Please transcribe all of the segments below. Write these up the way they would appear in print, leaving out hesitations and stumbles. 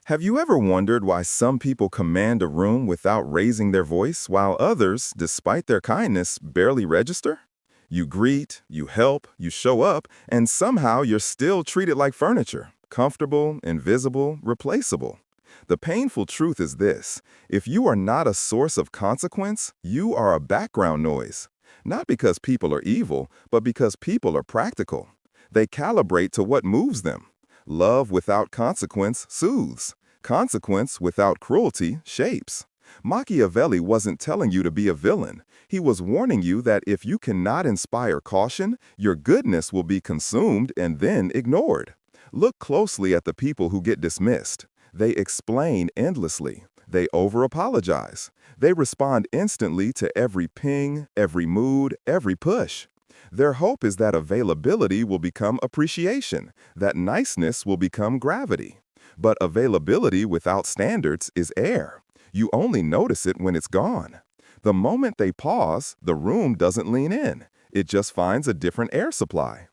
Have you ever wondered why some people command a room without raising their voice, while others, despite their kindness, barely register? You greet, you help, you show up, and somehow you're still treated like furniture, comfortable, invisible, replaceable. The painful truth is this: if you are not a source of consequence, you are a background noise. Not because people are evil, but because people are practical. They calibrate to what moves them. Love without consequence soothes. Consequence without cruelty shapes. Machiavelli wasn't telling you to be a villain. He was warning you that if you cannot inspire caution, your goodness will be consumed and then ignored. Look closely at the people who get dismissed. They explain endlessly. They over-apologize. They respond instantly to every ping, every mood, every push. Their hope is that availability will become appreciation, that niceness will become gravity. But availability without standards is air. You only notice it when it's gone. The moment they pause, the room doesn't lean in. It just finds a different air supply.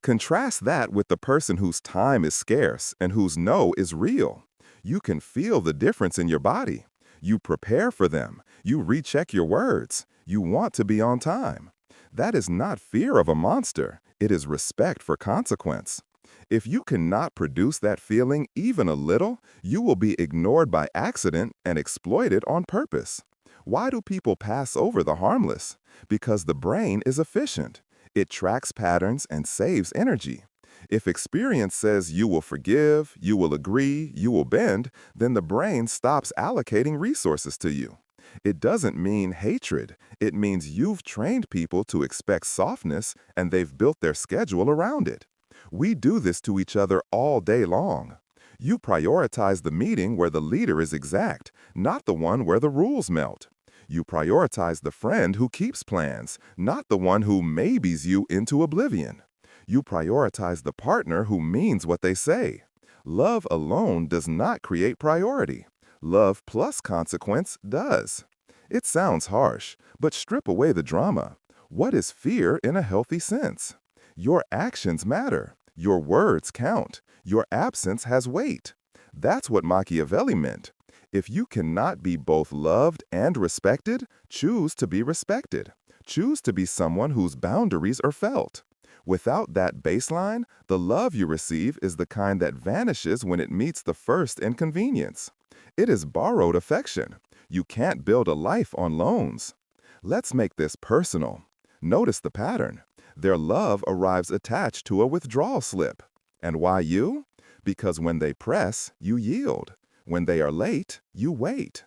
Contrast that with the person whose time is scarce and whose no is real. You can feel the difference in your body. You prepare for them. You recheck your words. You want to be on time. That is not fear of a monster. It is respect for consequence. If you cannot produce that feeling even a little, you will be ignored by accident and exploited on purpose. Why do people pass over the harmless? Because the brain is efficient. It tracks patterns and saves energy. If experience says you will forgive, you will agree, you will bend, then the brain stops allocating resources to you. It doesn't mean hatred. It means you've trained people to expect softness and they've built their schedule around it. We do this to each other all day long. You prioritize the meeting where the leader is exact, not the one where the rules melt. You prioritize the friend who keeps plans, not the one who maybes you into oblivion. You prioritize the partner who means what they say. Love alone does not create priority. Love plus consequence does. It sounds harsh, but strip away the drama. What is fear in a healthy sense? Your actions matter. Your words count. Your absence has weight. That's what Machiavelli meant. If you cannot be both loved and respected, choose to be respected. Choose to be someone whose boundaries are felt. Without that baseline, the love you receive is the kind that vanishes when it meets the first inconvenience. It is borrowed affection. You can't build a life on loans. Let's make this personal. Notice the pattern. Their love arrives attached to a withdrawal slip. And why you? Because when they press, you yield. When they are late, you wait.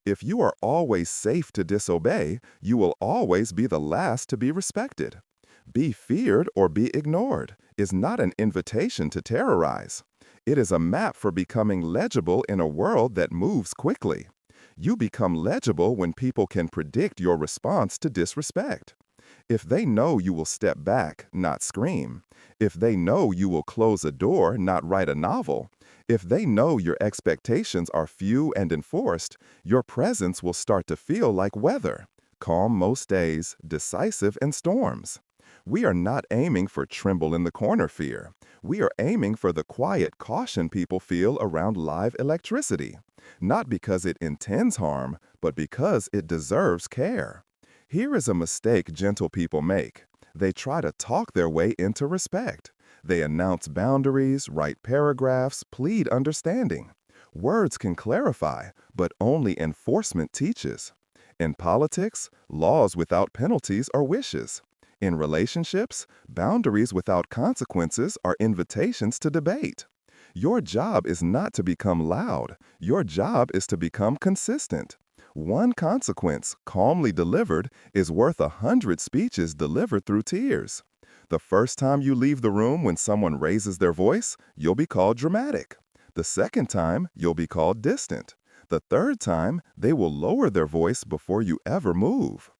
If you are always safe to disobey, you will always be the last to be respected. Be feared or be ignored is not an invitation to terrorize. It is a map for becoming legible in a world that moves quickly. You become legible when people can predict your response to disrespect. If they know you will step back, not scream. If they know you will close a door, not write a novel. If they know your expectations are few and enforced, your presence will start to feel like weather. Calm most days, decisive in storms. We are not aiming for tremble in the corner fear. We are aiming for the quiet caution people feel around live electricity. Not because it intends harm, but because it deserves care. Here is a mistake gentle people make. They try to talk their way into respect. They announce boundaries, write paragraphs, plead understanding. Words can clarify, but only enforcement teaches. In politics, laws without penalties are wishes. In relationships, boundaries without consequences are invitations to debate. Your job is not to become loud. Your job is to become consistent. One consequence, calmly delivered, is worth 100 speeches delivered through tears. The first time you leave the room when someone raises their voice, you'll be called dramatic. The second time, you'll be called distant. The third time, they will lower their voice before you ever move.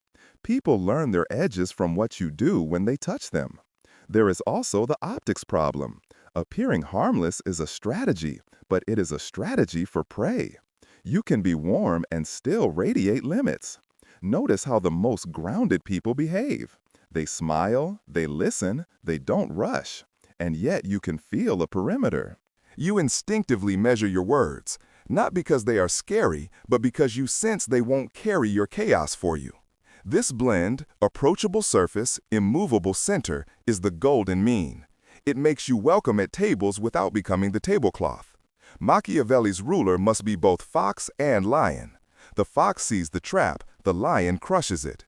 People learn their edges from what you do when they touch them. There is also the optics problem. Appearing harmless is a strategy, but it is a strategy for prey. You can be warm and still radiate limits. Notice how the most grounded people behave. They smile, they listen, they don't rush, and yet you can feel a perimeter. You instinctively measure your words, not because they are scary, but because you sense they won't carry your chaos for you. This blend, approachable surface, immovable center, is the golden mean. It makes you welcome at tables without becoming the tablecloth. Machiavelli's ruler must be both fox and lion. The fox sees the trap, the lion crushes it.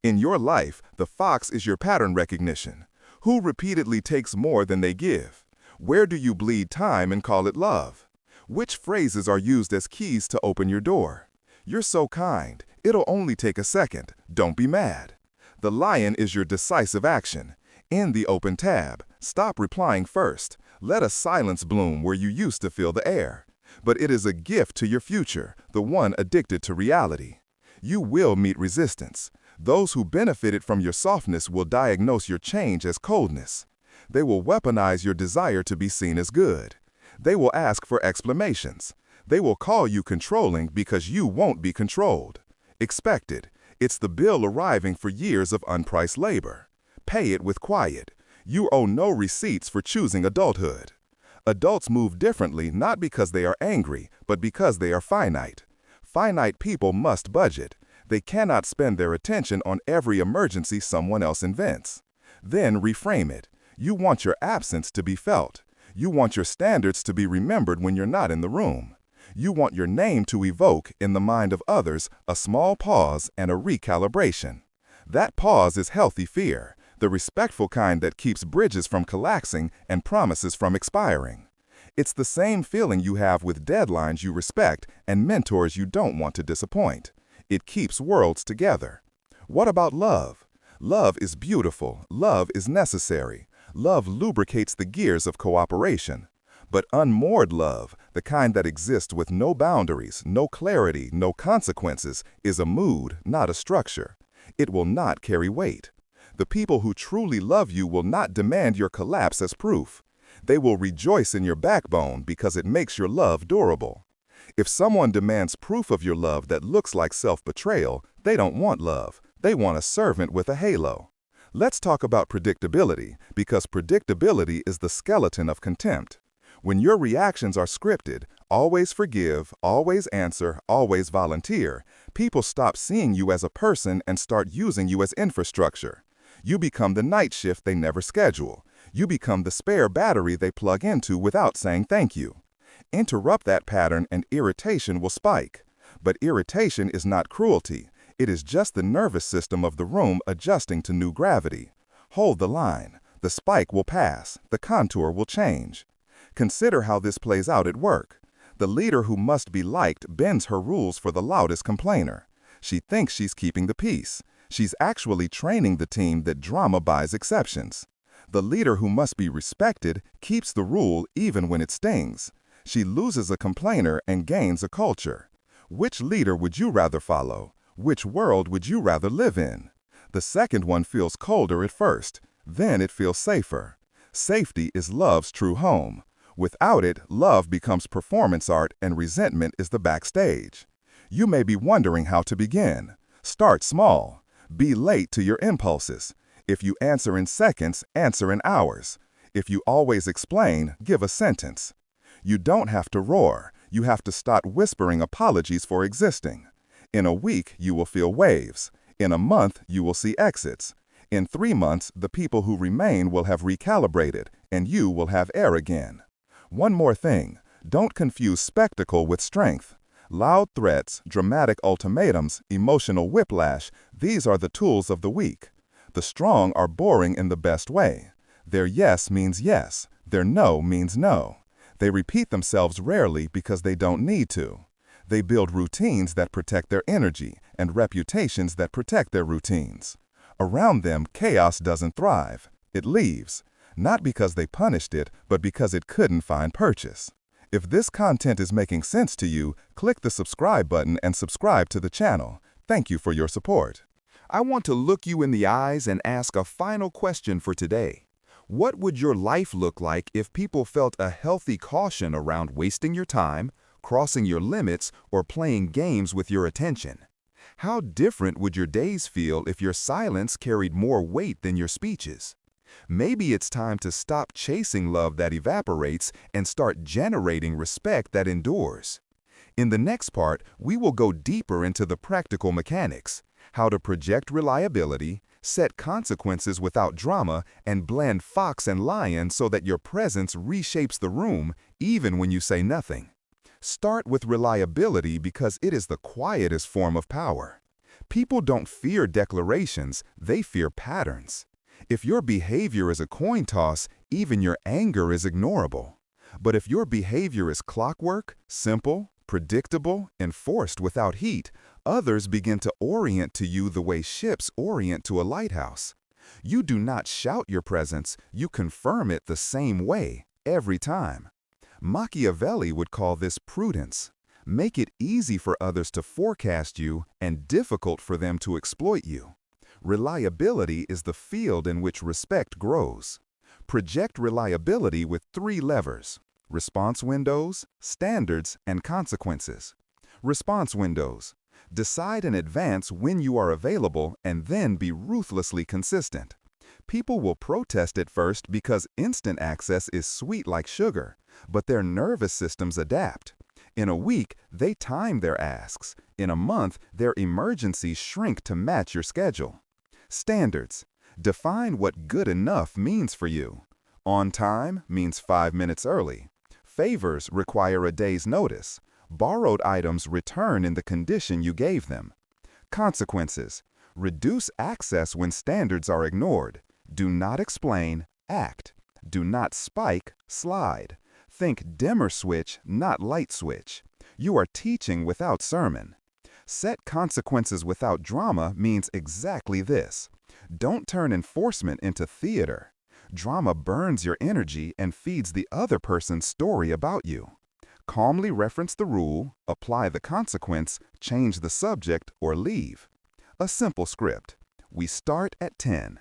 In your life, the fox is your pattern recognition. Who repeatedly takes more than they give? Where do you bleed time and call it love? Which phrases are used as keys to open your door? You're so kind, it'll only take a second, don't be mad. The lion is your decisive action. In the open tab, stop replying first. Let a silence bloom where you used to feel the air. But it is a gift to your future, the one addicted to reality. You will meet resistance. Those who benefited from your softness will diagnose your change as coldness. They will weaponize your desire to be seen as good. They will ask for explanations. They will call you controlling because you won't be controlled. Expect it. It's the bill arriving for years of unpriced labor. Pay it with quiet. You owe no receipts for choosing adulthood. Adults move differently not because they are angry, but because they are finite. Finite people must budget. They cannot spend their attention on every emergency someone else invents. Then reframe it. You want your absence to be felt. You want your standards to be remembered when you're not in the room. You want your name to evoke, in the mind of others, a small pause and a recalibration. That pause is healthy fear, the respectful kind that keeps bridges from collapsing and promises from expiring. It's the same feeling you have with deadlines you respect and mentors you don't want to disappoint. It keeps worlds together. What about love? Love is beautiful. Love is necessary. Love lubricates the gears of cooperation. But unmoored love, the kind that exists with no boundaries, no clarity, no consequences, is a mood, not a structure. It will not carry weight. The people who truly love you will not demand your collapse as proof. They will rejoice in your backbone because it makes your love durable. If someone demands proof of your love that looks like self-betrayal, they don't want love. They want a servant with a halo. Let's talk about predictability, because predictability is the skeleton of contempt. When your reactions are scripted, always forgive, always answer, always volunteer, people stop seeing you as a person and start using you as infrastructure. You become the night shift they never schedule. You become the spare battery they plug into without saying thank you. Interrupt that pattern and irritation will spike. But irritation is not cruelty. It is just the nervous system of the room adjusting to new gravity. Hold the line. The spike will pass. The contour will change. Consider how this plays out at work. The leader who must be liked bends her rules for the loudest complainer. She thinks she's keeping the peace. She's actually training the team that drama buys exceptions. The leader who must be respected keeps the rule even when it stings. She loses a complainer and gains a culture. Which leader would you rather follow? Which world would you rather live in? The second one feels colder at first, then it feels safer. Safety is love's true home. Without it, love becomes performance art and resentment is the backstage. You may be wondering how to begin. Start small. Be late to your impulses. If you answer in seconds, answer in hours. If you always explain, give a sentence. You don't have to roar. You have to start whispering apologies for existing. In a week, you will feel waves. In a month, you will see exits. In 3 months, the people who remain will have recalibrated, and you will have air again. One more thing. Don't confuse spectacle with strength. Loud threats, dramatic ultimatums, emotional whiplash, these are the tools of the weak. The strong are boring in the best way. Their yes means yes. Their no means no. They repeat themselves rarely because they don't need to. They build routines that protect their energy and reputations that protect their routines. Around them, chaos doesn't thrive. It leaves. Not because they punished it, but because it couldn't find purchase. If this content is making sense to you, click the subscribe button and subscribe to the channel. Thank you for your support. I want to look you in the eyes and ask a final question for today. What would your life look like if people felt a healthy caution around wasting your time, crossing your limits, or playing games with your attention? How different would your days feel if your silence carried more weight than your speeches? Maybe it's time to stop chasing love that evaporates and start generating respect that endures. In the next part, we will go deeper into the practical mechanics, how to project reliability, set consequences without drama, and blend fox and lion so that your presence reshapes the room even when you say nothing. Start with reliability because it is the quietest form of power. People don't fear declarations, they fear patterns. If your behavior is a coin toss, even your anger is ignorable. But if your behavior is clockwork, simple, predictable, enforced without heat, others begin to orient to you the way ships orient to a lighthouse. You do not shout your presence, you confirm it the same way, every time. Machiavelli would call this prudence. Make it easy for others to forecast you and difficult for them to exploit you. Reliability is the field in which respect grows. Project reliability with 3 levers: response windows, standards, and consequences. Response windows. Decide in advance when you are available and then be ruthlessly consistent. People will protest at first because instant access is sweet like sugar, but their nervous systems adapt. In a week, they time their asks. In a month, their emergencies shrink to match your schedule. Standards. Define what good enough means for you. On time means 5 minutes early. Favors require a day's notice. Borrowed items return in the condition you gave them. Consequences. Reduce access when standards are ignored. Do not explain, act. Do not spike, slide. Think dimmer switch, not light switch. You are teaching without sermon. Set consequences without drama means exactly this. Don't turn enforcement into theater. Drama burns your energy and feeds the other person's story about you. Calmly reference the rule, apply the consequence, change the subject, or leave. A simple script. We start at 10.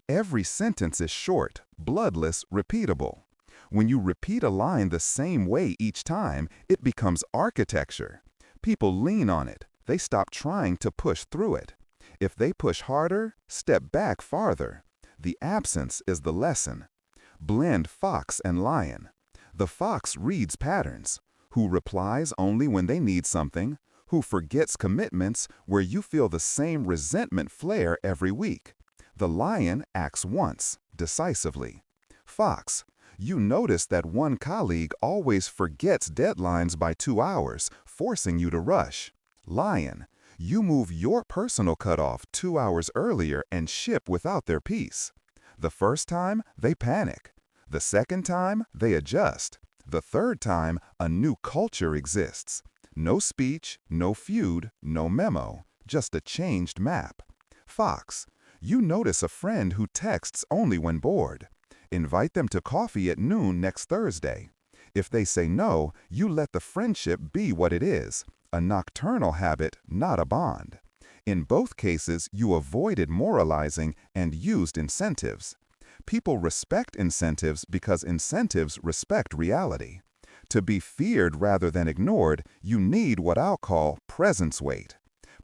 Every sentence is short, bloodless, repeatable. When you repeat a line the same way each time, it becomes architecture. People lean on it. They stop trying to push through it. If they push harder, step back farther. The absence is the lesson. Blend fox and lion. The fox reads patterns. Who replies only when they need something? Who forgets commitments where you feel the same resentment flare every week? The lion acts once, decisively. Fox. You notice that one colleague always forgets deadlines by 2 hours, forcing you to rush. Lion. You move your personal cutoff 2 hours earlier and ship without their peace. The first time, they panic. The second time, they adjust. The third time, a new culture exists. No speech, no feud, no memo, just a changed map. Fox. You notice a friend who texts only when bored. Invite them to coffee at noon next Thursday. If they say no, you let the friendship be what it is, a nocturnal habit, not a bond. In both cases, you avoided moralizing and used incentives. People respect incentives because incentives respect reality. To be feared rather than ignored, you need what I'll call presence weight.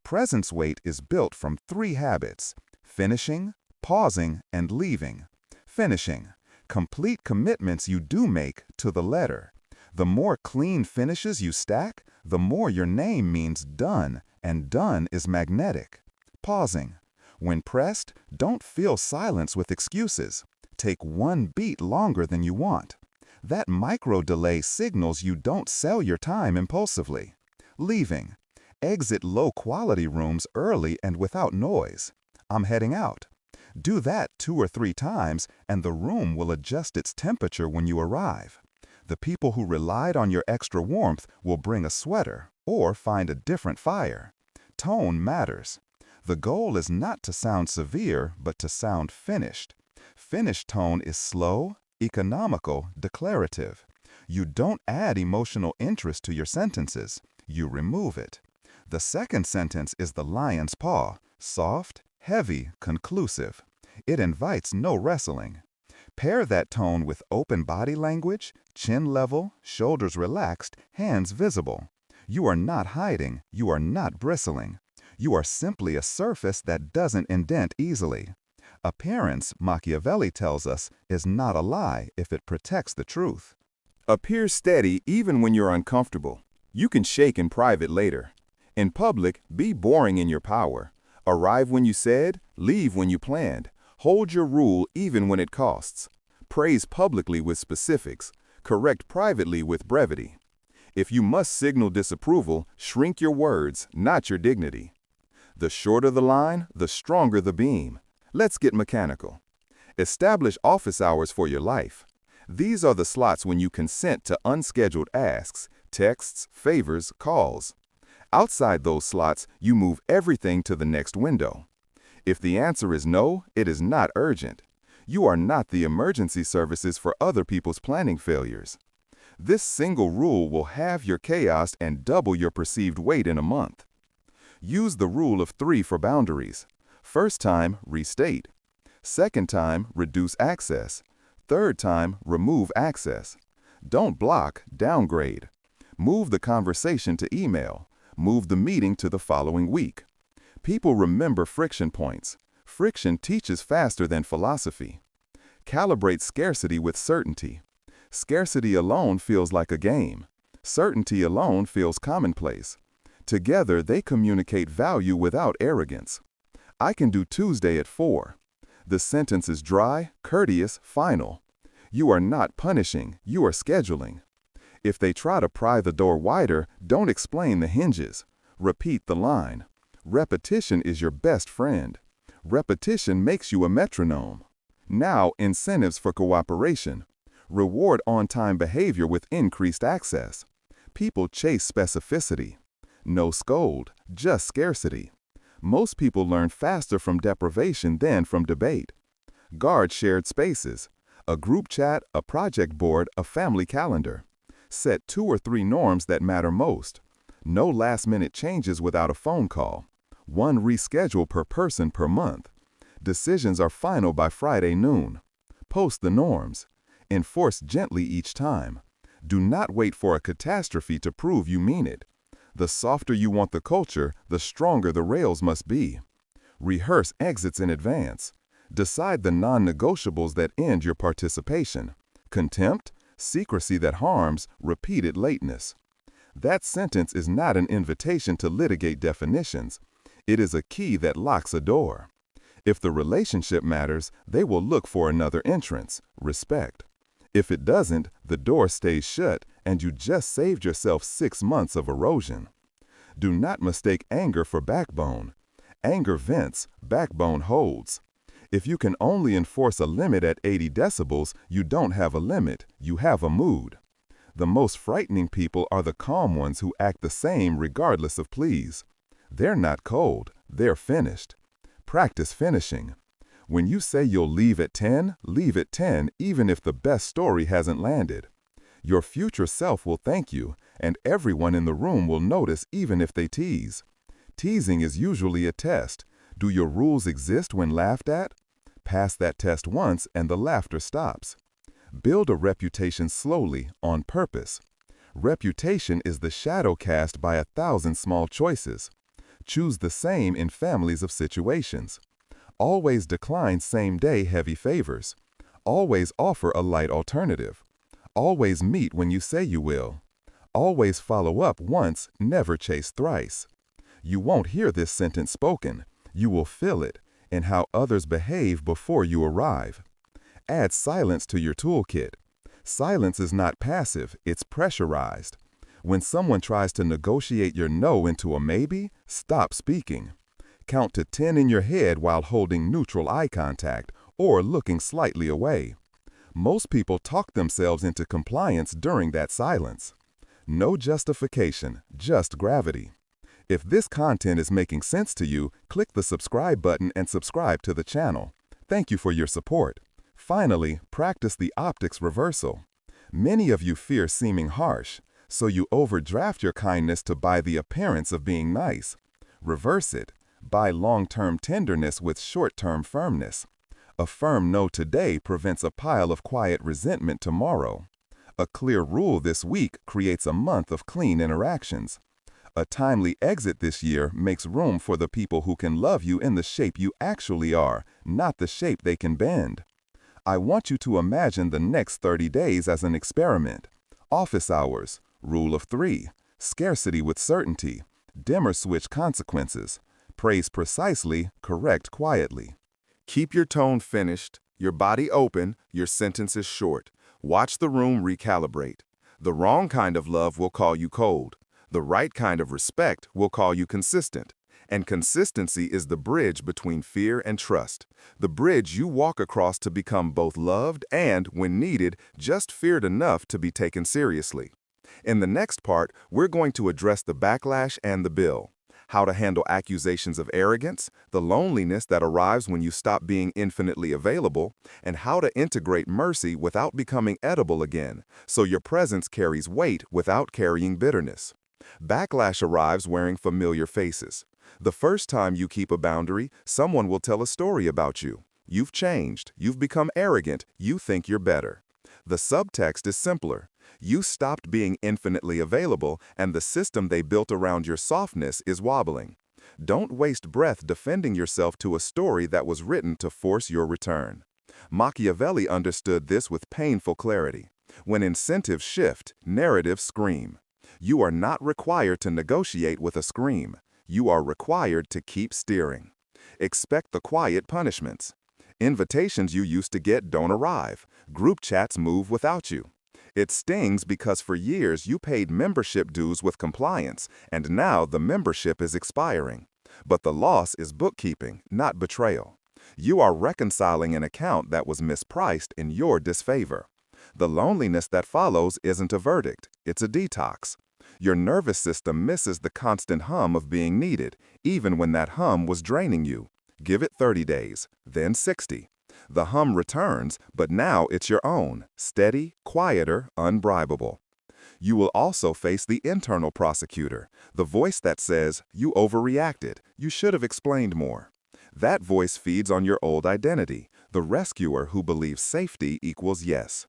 Presence weight is built from 3 habits: finishing, pausing, and leaving. Finishing. Complete commitments you do make to the letter. The more clean finishes you stack, the more your name means done, and done is magnetic. Pausing. When pressed, don't fill silence with excuses. Take 1 beat longer than you want. That micro delay signals you don't sell your time impulsively. Leaving. Exit low-quality rooms early and without noise. I'm heading out. Do that 2 or 3 times, and the room will adjust its temperature when you arrive. The people who relied on your extra warmth will bring a sweater or find a different fire. Tone matters. The goal is not to sound severe, but to sound finished. Finished tone is slow, economical, declarative. You don't add emotional interest to your sentences. You remove it. The second sentence is the lion's paw, soft, heavy, conclusive. It invites no wrestling. Pair that tone with open body language, chin level, shoulders relaxed, hands visible. You are not hiding, you are not bristling. You are simply a surface that doesn't indent easily. Appearance, Machiavelli tells us, is not a lie if it protects the truth. Appear steady even when you're uncomfortable. You can shake in private later. In public, be boring in your power. Arrive when you said, leave when you planned. Hold your rule even when it costs. Praise publicly with specifics. Correct privately with brevity. If you must signal disapproval, shrink your words, not your dignity. The shorter the line, the stronger the beam. Let's get mechanical. Establish office hours for your life. These are the slots when you consent to unscheduled asks, texts, favors, calls. Outside those slots, you move everything to the next window. If the answer is no, it is not urgent. You are not the emergency services for other people's planning failures. This single rule will halve your chaos and double your perceived weight in a month. Use the rule of 3 for boundaries. First time, restate. Second time, reduce access. Third time, remove access. Don't block, downgrade. Move the conversation to email. Move the meeting to the following week. People remember friction points. Friction teaches faster than philosophy. Calibrate scarcity with certainty. Scarcity alone feels like a game. Certainty alone feels commonplace. Together, they communicate value without arrogance. I can do Tuesday at 4. The sentence is dry, courteous, final. You are not punishing, you are scheduling. If they try to pry the door wider, don't explain the hinges. Repeat the line. Repetition is your best friend. Repetition makes you a metronome. Now, incentives for cooperation. Reward on-time behavior with increased access. People chase specificity. No scold, just scarcity. Most people learn faster from deprivation than from debate. Guard shared spaces. A group chat, a project board, a family calendar. Set 2 or 3 norms that matter most. No last-minute changes without a phone call. 1 reschedule per person per month. Decisions are final by Friday noon. Post the norms. Enforce gently each time. Do not wait for a catastrophe to prove you mean it. The softer you want the culture, the stronger the rails must be. Rehearse exits in advance. Decide the non-negotiables that end your participation. Contempt, secrecy that harms, repeated lateness. That sentence is not an invitation to litigate definitions. It is a key that locks a door. If the relationship matters, they will look for another entrance, respect. If it doesn't, the door stays shut and you just saved yourself 6 months of erosion. Do not mistake anger for backbone. Anger vents, backbone holds. If you can only enforce a limit at 80 decibels, you don't have a limit, you have a mood. The most frightening people are the calm ones who act the same regardless of pleas. They're not cold, they're finished. Practice finishing. When you say you'll leave at 10, leave at 10 even if the best story hasn't landed. Your future self will thank you, and everyone in the room will notice even if they tease. Teasing is usually a test. Do your rules exist when laughed at? Pass that test once and the laughter stops. Build a reputation slowly, on purpose. Reputation is the shadow cast by 1,000 small choices. Choose the same in families of situations. Always decline same-day heavy favors. Always offer a light alternative. Always meet when you say you will. Always follow up once, never chase thrice. You won't hear this sentence spoken. You will feel it in how others behave before you arrive. Add silence to your toolkit. Silence is not passive, it's pressurized. When someone tries to negotiate your no into a maybe, stop speaking. Count to 10 in your head while holding neutral eye contact or looking slightly away. Most people talk themselves into compliance during that silence. No justification, just gravity. If this content is making sense to you, click the subscribe button and subscribe to the channel. Thank you for your support. Finally, practice the optics reversal. Many of you fear seeming harsh, so you overdraft your kindness to buy the appearance of being nice. Reverse it. Buy long-term tenderness with short-term firmness. A firm no today prevents a pile of quiet resentment tomorrow. A clear rule this week creates a month of clean interactions. A timely exit this year makes room for the people who can love you in the shape you actually are, not the shape they can bend. I want you to imagine the next 30 days as an experiment. Office hours, rule of 3, scarcity with certainty, dimmer switch consequences, praise precisely, correct quietly. Keep your tone finished, your body open, your sentences short. Watch the room recalibrate. The wrong kind of love will call you cold. The right kind of respect will call you consistent. And consistency is the bridge between fear and trust. The bridge you walk across to become both loved and, when needed, just feared enough to be taken seriously. In the next part, we're going to address the backlash and the bill. How to handle accusations of arrogance, the loneliness that arrives when you stop being infinitely available, and how to integrate mercy without becoming edible again, so your presence carries weight without carrying bitterness. Backlash arrives wearing familiar faces. The first time you keep a boundary, someone will tell a story about you. You've changed, you've become arrogant, you think you're better. The subtext is simpler. You stopped being infinitely available, and the system they built around your softness is wobbling. Don't waste breath defending yourself to a story that was written to force your return. Machiavelli understood this with painful clarity. When incentives shift, narratives scream. You are not required to negotiate with a scream. You are required to keep steering. Expect the quiet punishments. Invitations you used to get don't arrive. Group chats move without you. It stings because for years you paid membership dues with compliance, and now the membership is expiring. But the loss is bookkeeping, not betrayal. You are reconciling an account that was mispriced in your disfavor. The loneliness that follows isn't a verdict, it's a detox. Your nervous system misses the constant hum of being needed, even when that hum was draining you. Give it 30 days, then 60. The hum returns, but now it's your own, steady, quieter, unbribable. You will also face the internal prosecutor, the voice that says, "You overreacted, you should have explained more." That voice feeds on your old identity, the rescuer who believes safety equals yes.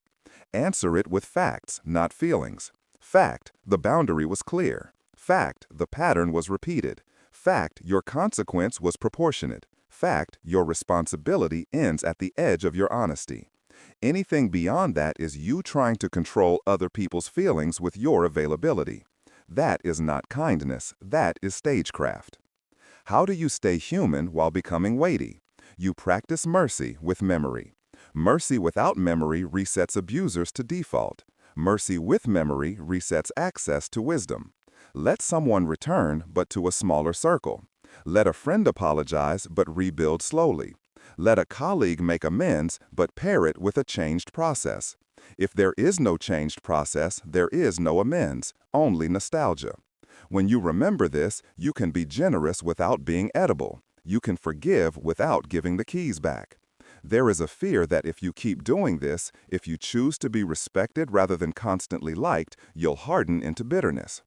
Answer it with facts, not feelings. Fact, the boundary was clear. Fact, the pattern was repeated. Fact, your consequence was proportionate. Fact, your responsibility ends at the edge of your honesty. Anything beyond that is you trying to control other people's feelings with your availability. That is not kindness, that is stagecraft. How do you stay human while becoming weighty? You practice mercy with memory. Mercy without memory resets abusers to default. Mercy with memory resets access to wisdom. Let someone return, but to a smaller circle. Let a friend apologize, but rebuild slowly. Let a colleague make amends, but pair it with a changed process. If there is no changed process, there is no amends, only nostalgia. When you remember this, you can be generous without being edible. You can forgive without giving the keys back. There is a fear that if you keep doing this, if you choose to be respected rather than constantly liked, you'll harden into bitterness.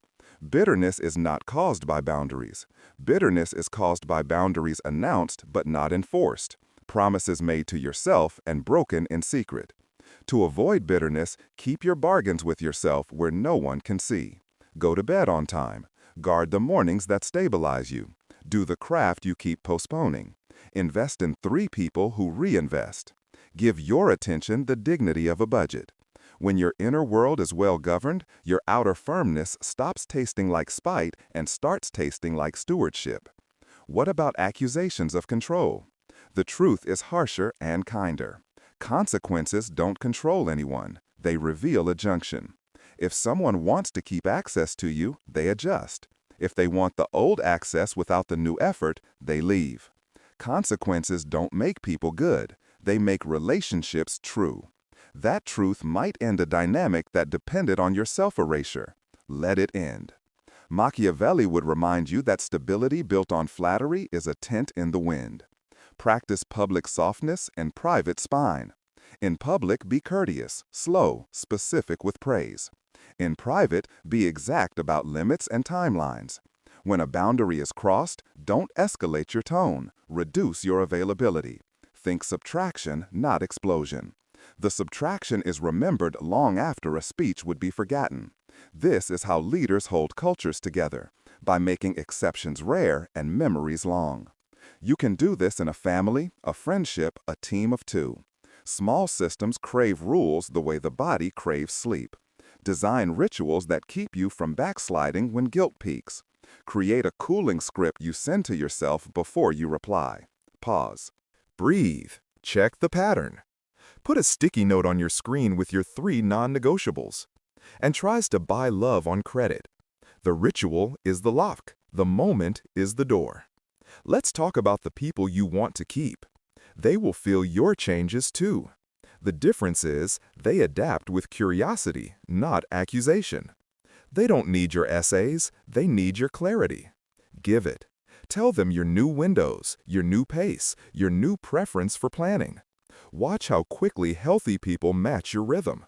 Bitterness is not caused by boundaries. Bitterness is caused by boundaries announced but not enforced, promises made to yourself and broken in secret. To avoid bitterness, keep your bargains with yourself where no one can see. Go to bed on time. Guard the mornings that stabilize you. Do the craft you keep postponing. Invest in 3 people who reinvest. Give your attention the dignity of a budget. When your inner world is well governed, your outer firmness stops tasting like spite and starts tasting like stewardship. What about accusations of control? The truth is harsher and kinder. Consequences don't control anyone. They reveal a junction. If someone wants to keep access to you, they adjust. If they want the old access without the new effort, they leave. Consequences don't make people good. They make relationships true. That truth might end a dynamic that depended on your self-erasure. Let it end. Machiavelli would remind you that stability built on flattery is a tent in the wind. Practice public softness and private spine. In public, be courteous, slow, specific with praise. In private, be exact about limits and timelines. When a boundary is crossed, don't escalate your tone. Reduce your availability. Think subtraction, not explosion. The subtraction is remembered long after a speech would be forgotten. This is how leaders hold cultures together. By making exceptions rare and memories long. You can do this in a family, a friendship, a team of two. Small systems crave rules the way the body craves sleep. Design rituals that keep you from backsliding when guilt peaks. Create a cooling script you send to yourself before you reply. Pause. Breathe. Check the pattern. Put a sticky note on your screen with your 3 non-negotiables. And tries to buy love on credit. The ritual is the lock. The moment is the door. Let's talk about the people you want to keep. They will feel your changes too. The difference is they adapt with curiosity, not accusation. They don't need your essays, they need your clarity. Give it. Tell them your new windows, your new pace, your new preference for planning. Watch how quickly healthy people match your rhythm.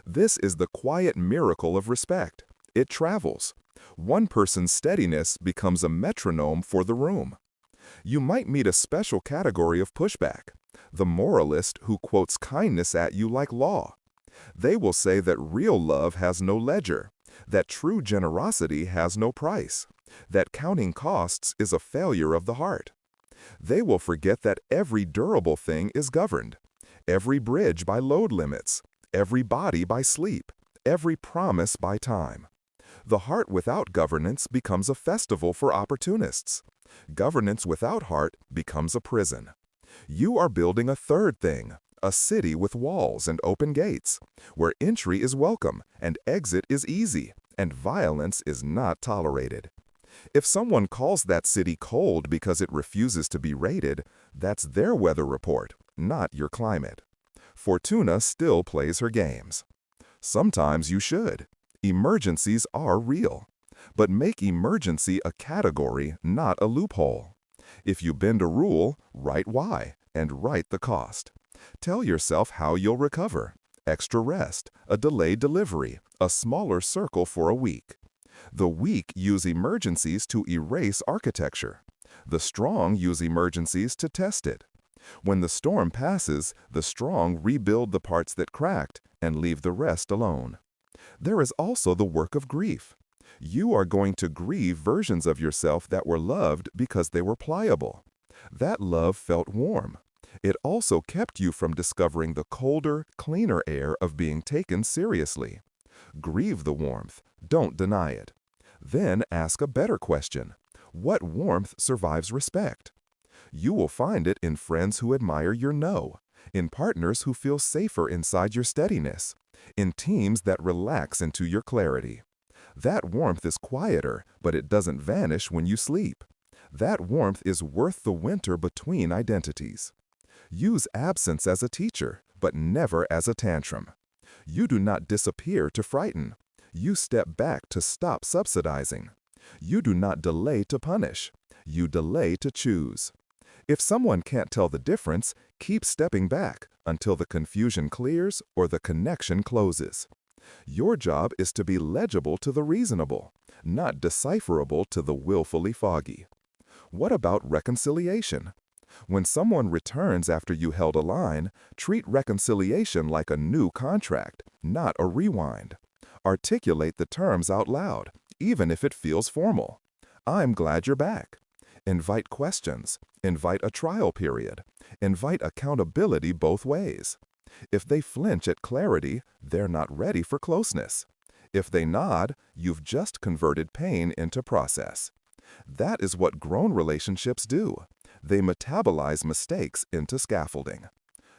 This is the quiet miracle of respect. It travels. One person's steadiness becomes a metronome for the room. You might meet a special category of pushback, the moralist who quotes kindness at you like law. They will say that real love has no ledger, that true generosity has no price, that counting costs is a failure of the heart. They will forget that every durable thing is governed, every bridge by load limits, every body by sleep, every promise by time. The heart without governance becomes a festival for opportunists. Governance without heart becomes a prison. You are building a third thing, a city with walls and open gates, where entry is welcome and exit is easy, and violence is not tolerated. If someone calls that city cold because it refuses to be rated, that's their weather report, not your climate. Fortuna still plays her games. Sometimes you should. Emergencies are real. But make emergency a category, not a loophole. If you bend a rule, write why, and write the cost. Tell yourself how you'll recover. Extra rest, a delayed delivery, a smaller circle for a week. The weak use emergencies to erase architecture. The strong use emergencies to test it. When the storm passes, the strong rebuild the parts that cracked and leave the rest alone. There is also the work of grief. You are going to grieve versions of yourself that were loved because they were pliable. That love felt warm. It also kept you from discovering the colder, cleaner air of being taken seriously. Grieve the warmth. Don't deny it. Then ask a better question. What warmth survives respect? You will find it in friends who admire your no, in partners who feel safer inside your steadiness, in teams that relax into your clarity. That warmth is quieter, but it doesn't vanish when you sleep. That warmth is worth the winter between identities. Use absence as a teacher, but never as a tantrum. You do not disappear to frighten. You step back to stop subsidizing. You do not delay to punish. You delay to choose. If someone can't tell the difference, keep stepping back until the confusion clears or the connection closes. Your job is to be legible to the reasonable, not decipherable to the willfully foggy. What about reconciliation? When someone returns after you held a line, treat reconciliation like a new contract, not a rewind. Articulate the terms out loud, even if it feels formal. I'm glad you're back. Invite questions. Invite a trial period. Invite accountability both ways. If they flinch at clarity, they're not ready for closeness. If they nod, you've just converted pain into process. That is what grown relationships do. They metabolize mistakes into scaffolding.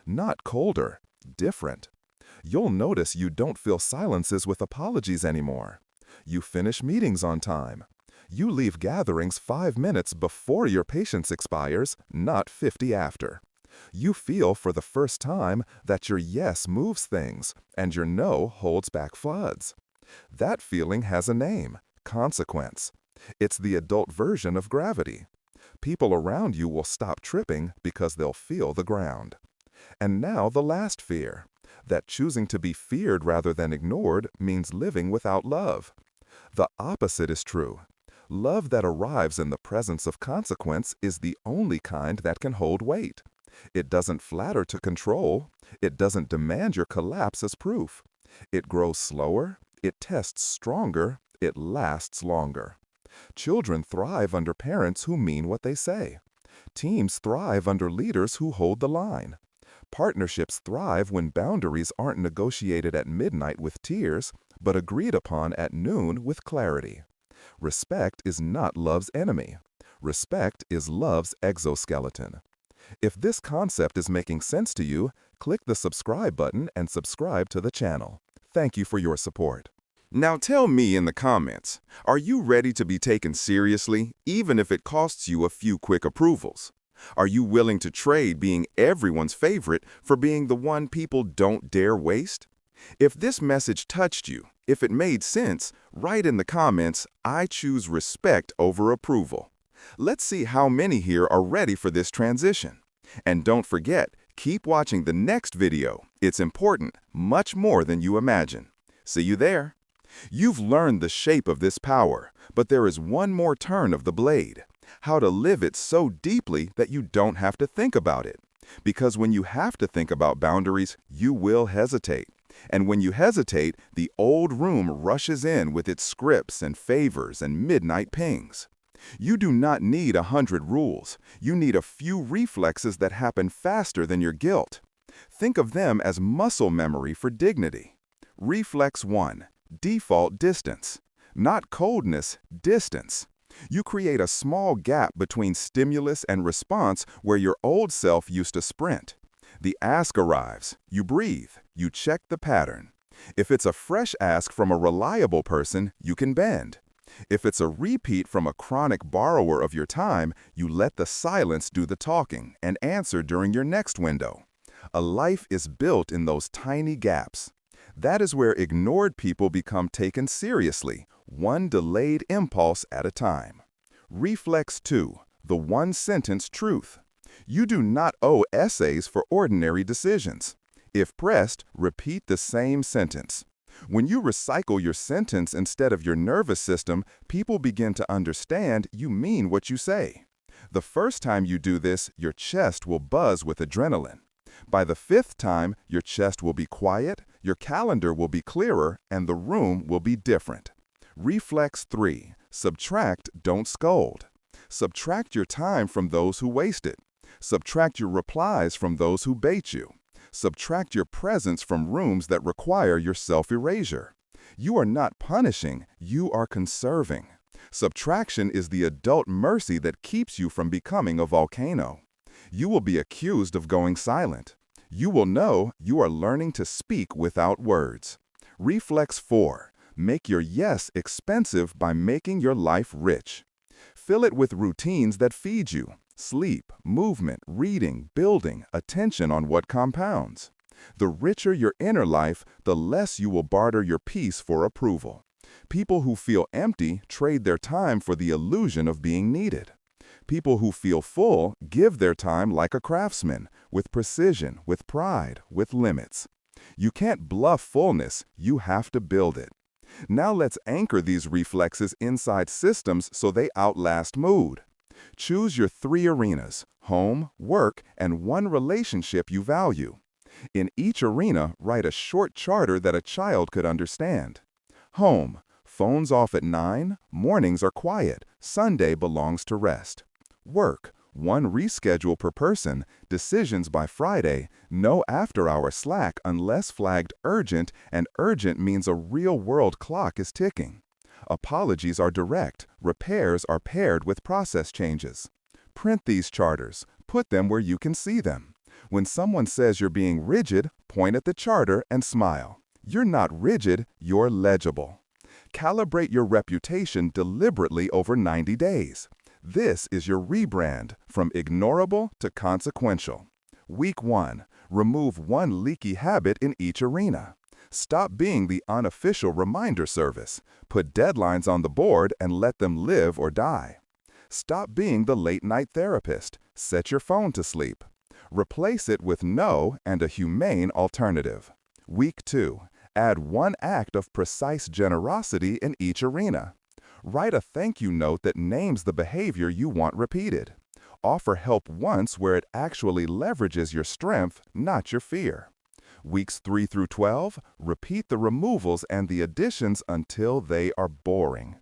Not colder, different. You'll notice you don't fill silences with apologies anymore. You finish meetings on time. You leave gatherings 5 minutes before your patience expires, not 50 after. You feel for the first time that your yes moves things and your no holds back floods. That feeling has a name, consequence. It's the adult version of gravity. People around you will stop tripping because they'll feel the ground. And now the last fear, that choosing to be feared rather than ignored means living without love. The opposite is true. Love that arrives in the presence of consequence is the only kind that can hold weight. It doesn't flatter to control. It doesn't demand your collapse as proof. It grows slower. It tests stronger. It lasts longer. Children thrive under parents who mean what they say. Teams thrive under leaders who hold the line. Partnerships thrive when boundaries aren't negotiated at midnight with tears, but agreed upon at noon with clarity. Respect is not love's enemy. Respect is love's exoskeleton. If this concept is making sense to you, click the subscribe button and subscribe to the channel. Thank you for your support. Now tell me in the comments, are you ready to be taken seriously, even if it costs you a few quick approvals? Are you willing to trade being everyone's favorite for being the one people don't dare waste? If this message touched you, if it made sense, write in the comments, "I choose respect over approval." Let's see how many here are ready for this transition. And don't forget, keep watching the next video. It's important, much more than you imagine. See you there. You've learned the shape of this power, but there is one more turn of the blade. How to live it so deeply that you don't have to think about it. Because when you have to think about boundaries, you will hesitate. And when you hesitate, the old room rushes in with its scripts and favors and midnight pings. You do not need 100 rules. You need a few reflexes that happen faster than your guilt. Think of them as muscle memory for dignity. Reflex 1. Default distance. Not coldness, distance. You create a small gap between stimulus and response where your old self used to sprint. The ask arrives. You breathe. You check the pattern. If it's a fresh ask from a reliable person, you can bend. If it's a repeat from a chronic borrower of your time, you let the silence do the talking and answer during your next window. A life is built in those tiny gaps. That is where ignored people become taken seriously, one delayed impulse at a time. Reflex 2. The one-sentence truth. You do not owe essays for ordinary decisions. If pressed, repeat the same sentence. When you recycle your sentence instead of your nervous system, people begin to understand you mean what you say. The first time you do this, your chest will buzz with adrenaline. By the 5th time, your chest will be quiet, your calendar will be clearer, and the room will be different. Reflex 3. Subtract, don't scold. Subtract your time from those who waste it. Subtract your replies from those who bait you. Subtract your presence from rooms that require your self-erasure. You are not punishing, you are conserving. Subtraction is the adult mercy that keeps you from becoming a volcano. You will be accused of going silent. You will know you are learning to speak without words. Reflex 4. Make your yes expensive by making your life rich. Fill it with routines that feed you. Sleep, movement, reading, building, attention on what compounds. The richer your inner life, the less you will barter your peace for approval. People who feel empty trade their time for the illusion of being needed. People who feel full give their time like a craftsman, with precision, with pride, with limits. You can't bluff fullness, you have to build it. Now let's anchor these reflexes inside systems so they outlast mood. Choose your 3 arenas: home, work, and one relationship you value. In each arena, write a short charter that a child could understand. Home. Phones off at 9, mornings are quiet, Sunday belongs to rest. Work. 1 reschedule per person, decisions by Friday, no after-hour slack unless flagged urgent, and urgent means a real-world clock is ticking. Apologies are direct, repairs are paired with process changes. Print these charters, put them where you can see them. When someone says you're being rigid, point at the charter and smile. You're not rigid, you're legible. Calibrate your reputation deliberately over 90 days. This is your rebrand from ignorable to consequential. Week 1. Remove 1 leaky habit in each arena. Stop being the unofficial reminder service. Put deadlines on the board and let them live or die. Stop being the late-night therapist. Set your phone to sleep. Replace it with no and a humane alternative. Week 2. Add 1 act of precise generosity in each arena. Write a thank you note that names the behavior you want repeated. Offer help once where it actually leverages your strength, not your fear. Weeks 3 through 12, repeat the removals and the additions until they are boring.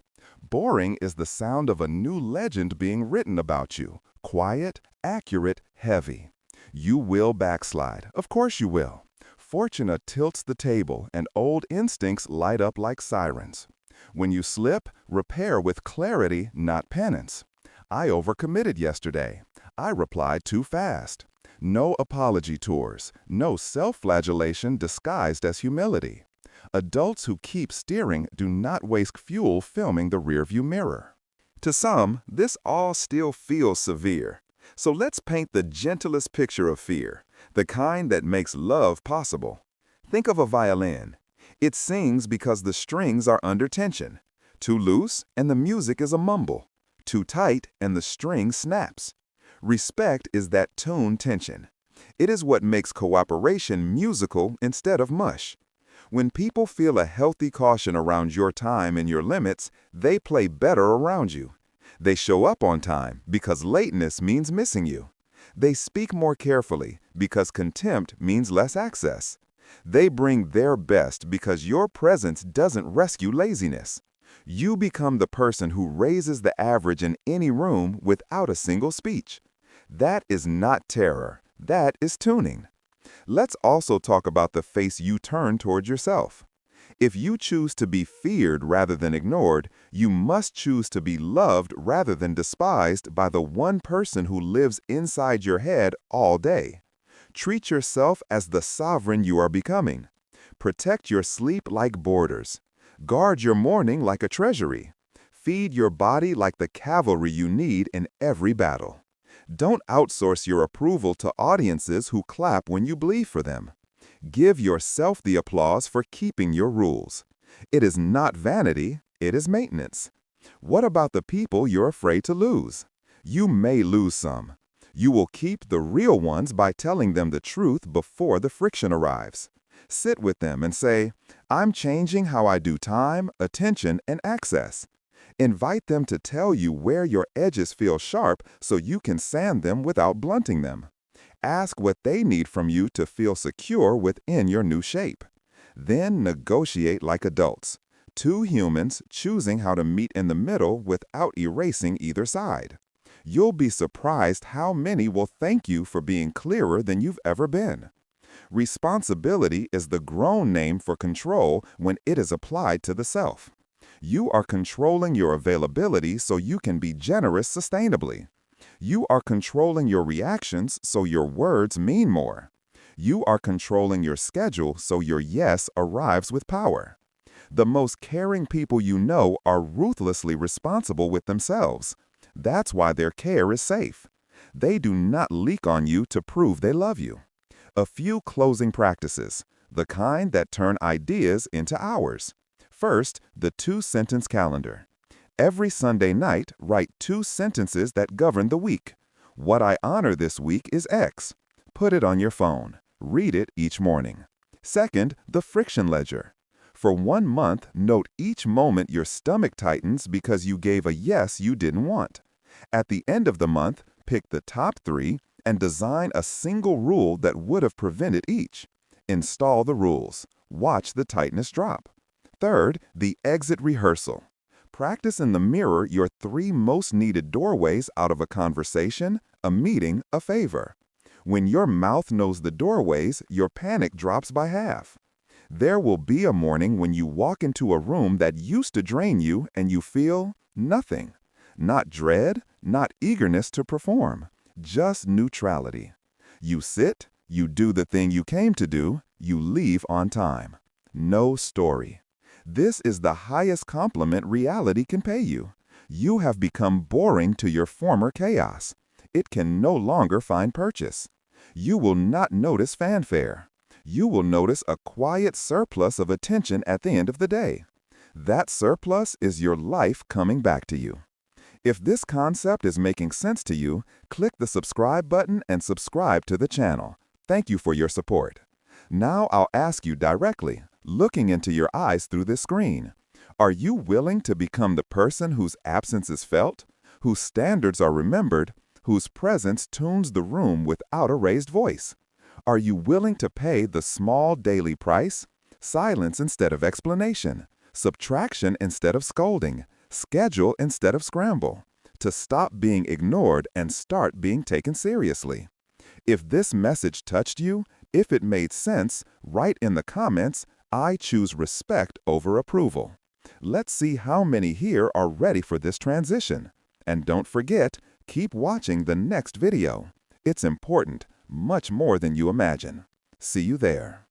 Boring is the sound of a new legend being written about you. Quiet, accurate, heavy. You will backslide. Of course you will. Fortuna tilts the table and old instincts light up like sirens. When you slip, repair with clarity, not penance. I overcommitted yesterday. I replied too fast. No apology tours, no self-flagellation disguised as humility. Adults who keep steering do not waste fuel filming the rearview mirror. To some, this all still feels severe. So let's paint the gentlest picture of fear, the kind that makes love possible. Think of a violin. It sings because the strings are under tension. Too loose, and the music is a mumble. Too tight, and the string snaps. Respect is that tone tension. It is what makes cooperation musical instead of mush. When people feel a healthy caution around your time and your limits, they play better around you. They show up on time because lateness means missing you. They speak more carefully because contempt means less access. They bring their best because your presence doesn't rescue laziness. You become the person who raises the average in any room without a single speech. That is not terror. That is tuning. Let's also talk about the face you turn toward yourself. If you choose to be feared rather than ignored, you must choose to be loved rather than despised by the one person who lives inside your head all day. Treat yourself as the sovereign you are becoming. Protect your sleep like borders. Guard your morning like a treasury. Feed your body like the cavalry you need in every battle. Don't outsource your approval to audiences who clap when you bleed for them. Give yourself the applause for keeping your rules. It is not vanity, it is maintenance. What about the people you're afraid to lose? You may lose some. You will keep the real ones by telling them the truth before the friction arrives. Sit with them and say, I'm changing how I do time, attention, and access. Invite them to tell you where your edges feel sharp so you can sand them without blunting them. Ask what they need from you to feel secure within your new shape. Then negotiate like adults. Two humans choosing how to meet in the middle without erasing either side. You'll be surprised how many will thank you for being clearer than you've ever been. Responsibility is the grown name for control when it is applied to the self. You are controlling your availability so you can be generous sustainably. You are controlling your reactions so your words mean more. You are controlling your schedule so your yes arrives with power. The most caring people you know are ruthlessly responsible with themselves. That's why their care is safe. They do not leak on you to prove they love you. A few closing practices, the kind that turn ideas into hours. First, the 2-sentence calendar. Every Sunday night, write 2 sentences that govern the week. What I honor this week is X. Put it on your phone. Read it each morning. Second, the friction ledger. For 1 month, note each moment your stomach tightens because you gave a yes you didn't want. At the end of the month, pick the top 3 and design a single rule that would have prevented each. Install the rules. Watch the tightness drop. Third, the exit rehearsal. Practice in the mirror your 3 most needed doorways out of a conversation, a meeting, a favor. When your mouth knows the doorways, your panic drops by half. There will be a morning when you walk into a room that used to drain you and you feel nothing. Not dread, not eagerness to perform, just neutrality. You sit, you do the thing you came to do, you leave on time. No story. This is the highest compliment reality can pay you. You have become boring to your former chaos. It can no longer find purchase. You will not notice fanfare. You will notice a quiet surplus of attention at the end of the day. That surplus is your life coming back to you. If this concept is making sense to you, click the subscribe button and subscribe to the channel. Thank you for your support. Now I'll ask you directly, looking into your eyes through this screen. Are you willing to become the person whose absence is felt, whose standards are remembered, whose presence tunes the room without a raised voice? Are you willing to pay the small daily price? Silence instead of explanation, subtraction instead of scolding, Schedule instead of scramble. To stop being ignored and start being taken seriously. If this message touched you, if it made sense, write in the comments, "I choose respect over approval." Let's see how many here are ready for this transition. And don't forget, keep watching the next video. It's important, much more than you imagine. See you there.